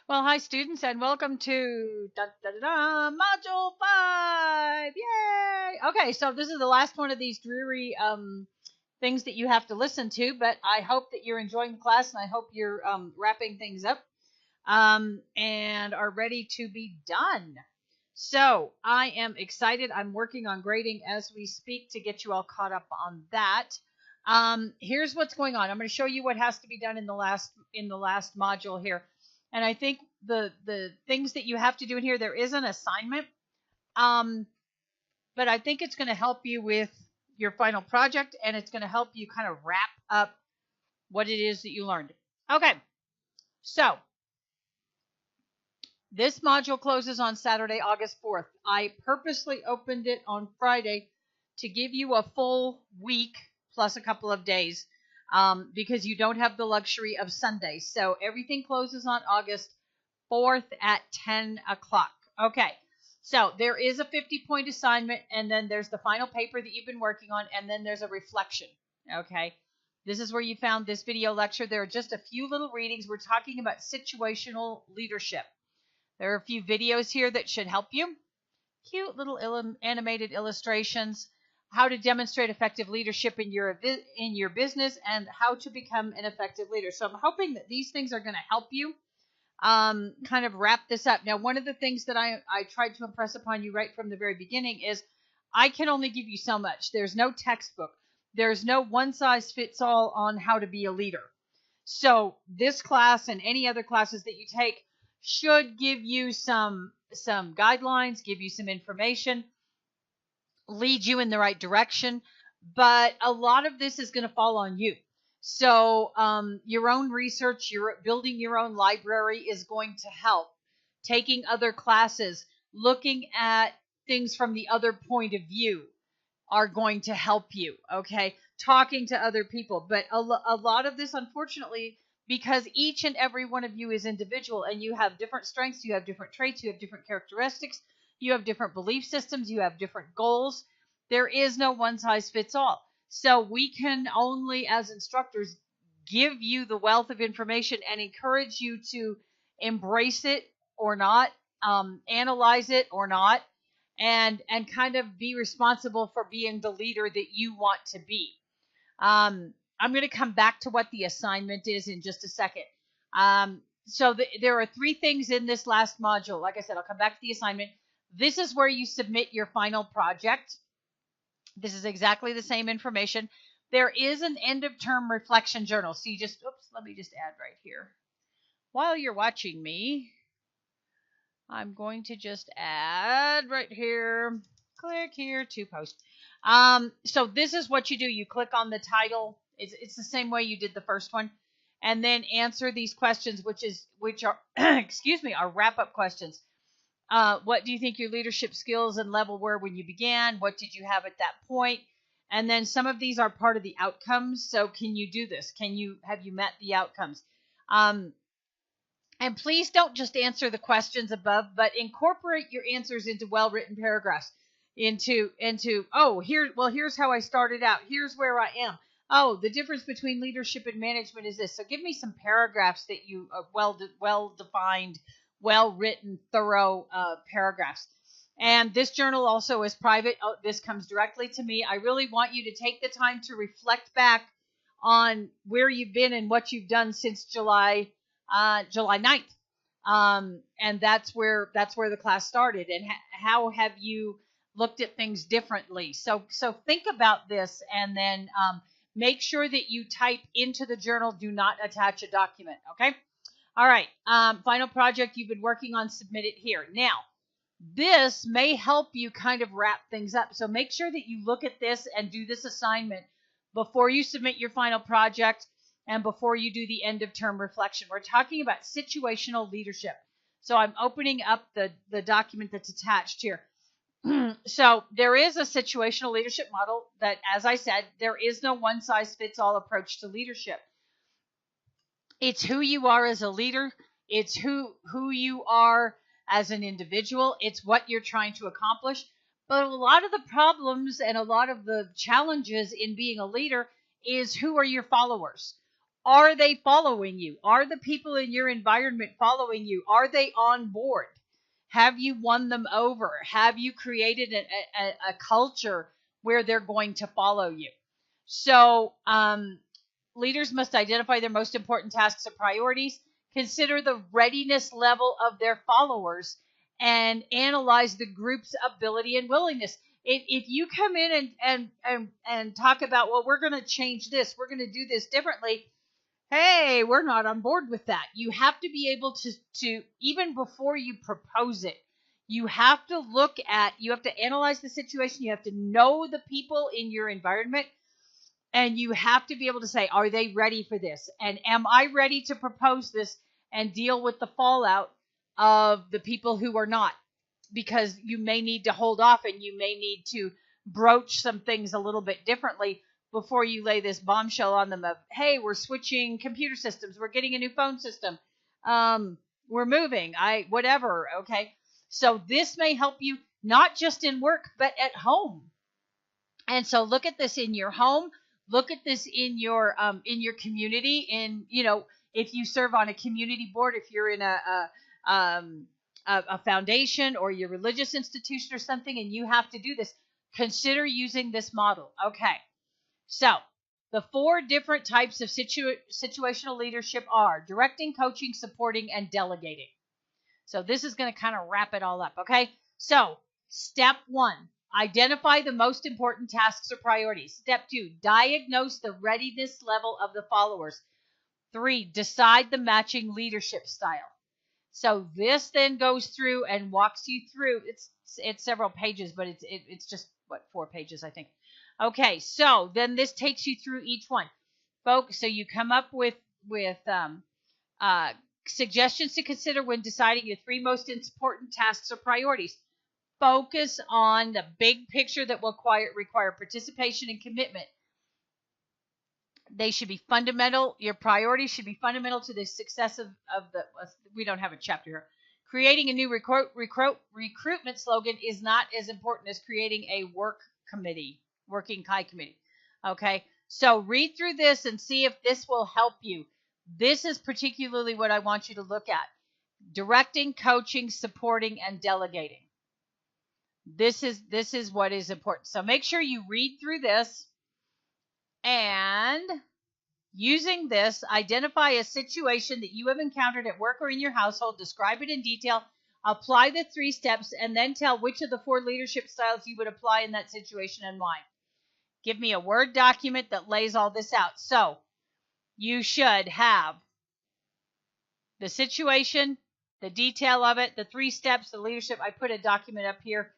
Well, hi students, and welcome to Module 5. Yay! Okay, so this is the last one of these dreary things that you have to listen to, but I hope that you're enjoying the class, and I hope you're wrapping things up and are ready to be done. So I am excited. I'm working on grading as we speak to get you all caught up on that. Here's what's going on. I'm going to show you what has to be done in the last module here. And I think the things that you have to do in here, there is an assignment. But I think it's going to help you with your final project, and it's going to help you kind of wrap up what it is that you learned. Okay. So this module closes on Saturday, August 4th. I purposely opened it on Friday to give you a full week plus a couple of days because you don't have the luxury of Sunday. So everything closes on August 4th at 10 o'clock. Okay, so there is a 50-point assignment, and then there's the final paper that you've been working on, and then there's a reflection. Okay, this is where you found this video lecture. There are just a few little readings. We're talking about situational leadership. There are a few videos here that should help you. Cute little animated illustrations, how to demonstrate effective leadership in your business, and how to become an effective leader. So I'm hoping that these things are going to help you kind of wrap this up. Now, one of the things that I tried to impress upon you right from the very beginning is I can only give you so much. There's no textbook. There's no one-size-fits-all on how to be a leader. So this class and any other classes that you take should give you some guidelines, give you some information, lead you in the right direction. But a lot of this is going to fall on you. So your own research, building your own library is going to help. Taking other classes, looking at things from the other point of view are going to help you, okay? Talking to other people. But a lot of this, unfortunately, because each and every one of you is individual and you have different strengths, you have different traits, you have different characteristics, you have different belief systems, you have different goals. There is no one size fits all. So we can only, as instructors, give you the wealth of information and encourage you to embrace it or not, analyze it or not, and kind of be responsible for being the leader that you want to be. I'm going to come back to what the assignment is in just a second. So there are 3 things in this last module. Like I said, I'll come back to the assignment. This is where you submit your final project. This is exactly the same information. There is an end of term reflection journal. So you just, let me just add right here. While you're watching me, I'm going to just add right here, click here to post. So this is what you do. You click on the title. It's the same way you did the first one. And then answer these questions, which are, excuse me, are wrap-up questions. What do you think your leadership skills and level were when you began? What did you have at that point? And then some of these are part of the outcomes. So can you do this? Have you met the outcomes? And please don't just answer the questions above, but incorporate your answers into well-written paragraphs. Here's how I started out. Here's where I am. Oh, the difference between leadership and management is this. So give me some paragraphs that you well-defined, well-written, thorough paragraphs. And this journal also is private. Oh, this comes directly to me. I really want you to take the time to reflect back on where you've been and what you've done since July 9th. And that's where the class started. And how have you looked at things differently? So think about this, and then make sure that you type into the journal. Do not attach a document. Okay. All right. Final project you've been working on, submit it here. Now, this may help you kind of wrap things up. So make sure that you look at this and do this assignment before you submit your final project and before you do the end of term reflection. We're talking about situational leadership. So I'm opening up the document that's attached here. So there is a situational leadership model that, as I said, there is no one size fits all approach to leadership. It's who you are as a leader. It's who you are as an individual. It's what you're trying to accomplish. But a lot of the problems and a lot of the challenges in being a leader is, who are your followers? Are they following you? Are the people in your environment following you? Are they on board? Have you won them over? Have you created a culture where they're going to follow you? So leaders must identify their most important tasks and priorities, consider the readiness level of their followers, and analyze the group's ability and willingness. If you come in and talk about, well, we're going to change this, we're going to do this differently, hey, we're not on board with that. You have to be able to even before you propose it, you have to you have to analyze the situation. You have to know the people in your environment, and you have to be able to say, are they ready for this? And am I ready to propose this and deal with the fallout of the people who are not? Because you may need to hold off, and you may need to broach some things a little bit differently before you lay this bombshell on them of, hey, we're switching computer systems, we're getting a new phone system, we're moving, whatever, okay? So this may help you not just in work, but at home. And so look at this in your home, look at this in your community, if you serve on a community board, if you're in a foundation or your religious institution or something, and you have to do this, consider using this model. Okay. So the 4 different types of situational leadership are directing, coaching, supporting, and delegating. So this is going to kind of wrap it all up. Okay. So step 1, identify the most important tasks or priorities. Step 2, diagnose the readiness level of the followers. 3, decide the matching leadership style. So this then goes through and walks you through. It's several pages, but it's just 4 pages, I think. Okay, so then this takes you through each one, folks. So you come up with suggestions to consider when deciding your 3 most important tasks or priorities. Focus on the big picture that will require participation and commitment. They should be fundamental. Your priorities should be fundamental to the success of the. We don't have a chapter here. Creating a new recruitment slogan is not as important as creating a working CHI committee. Okay, so read through this and see if this will help you. This is particularly what I want you to look at: directing, coaching, supporting, and delegating. This is what is important. So make sure you read through this, and using this, identify a situation that you have encountered at work or in your household, describe it in detail, apply the 3 steps, and then tell which of the 4 leadership styles you would apply in that situation and why. Give me a Word document that lays all this out. So you should have the situation, the detail of it, the 3 steps, the leadership. I put a document up here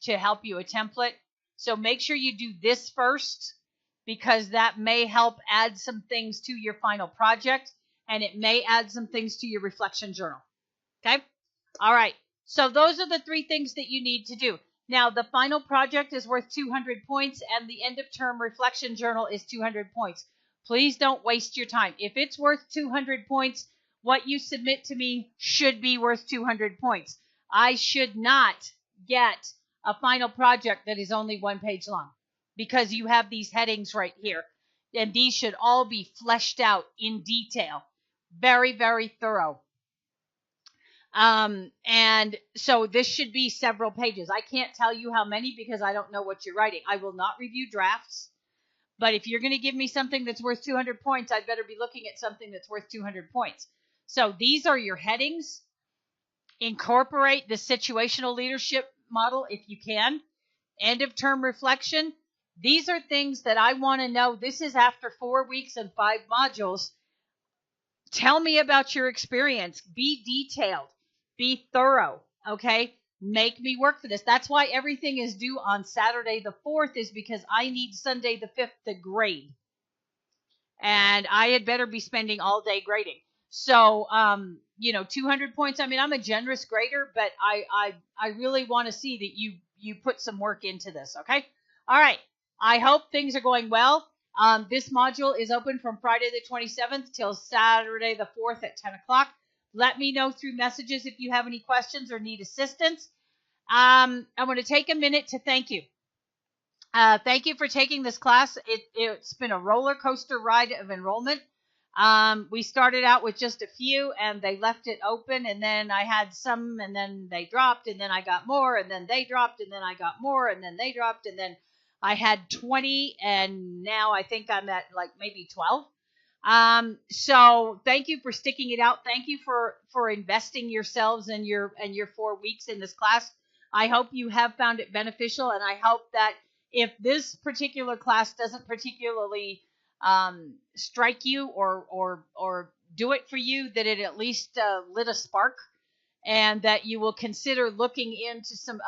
to help you, a template. So make sure you do this first, because that may help add some things to your final project, and it may add some things to your reflection journal. Okay? All right. So those are the 3 things that you need to do. Now, the final project is worth 200 points, and the end-of-term reflection journal is 200 points. Please don't waste your time. If it's worth 200 points, what you submit to me should be worth 200 points. I should not get a final project that is only 1 page long, because you have these headings right here, and these should all be fleshed out in detail. Very, very thorough. And so this should be several pages. I can't tell you how many because I don't know what you're writing. I will not review drafts, but if you're going to give me something that's worth 200 points, I'd better be looking at something that's worth 200 points. So these are your headings. Incorporate the situational leadership model if you can. End of term reflection. These are things that I want to know. This is after 4 weeks and 5 modules. Tell me about your experience. Be detailed. Be thorough. Okay? Make me work for this. That's why everything is due on Saturday the 4th, is because I need Sunday the 5th to grade. And I had better be spending all day grading. So, 200 points. I mean, I'm a generous grader, but I really want to see that you put some work into this. Okay? All right. I hope things are going well. This module is open from Friday the 27th till Saturday the 4th at 10 o'clock. Let me know through messages if you have any questions or need assistance. I'm going to take a minute to thank you. Thank you for taking this class. It's been a roller coaster ride of enrollment. We started out with just a few, and they left it open, and then I had some, and then they dropped, and then I got more, and then they dropped, and then I got more, and then they dropped, and then I had 20, and now I think I'm at like maybe 12. So thank you for sticking it out. Thank you for investing yourselves and your 4 weeks in this class. I hope you have found it beneficial, and I hope that if this particular class doesn't particularly strike you or do it for you, that it at least lit a spark, and that you will consider looking into some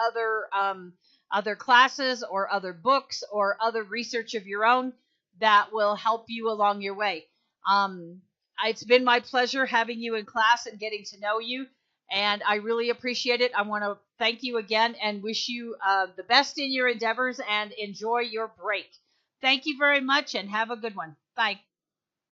other classes or other books or other research of your own that will help you along your way. It's been my pleasure having you in class and getting to know you, and I really appreciate it. I want to thank you again and wish you the best in your endeavors and enjoy your break. Thank you very much and have a good one. Bye.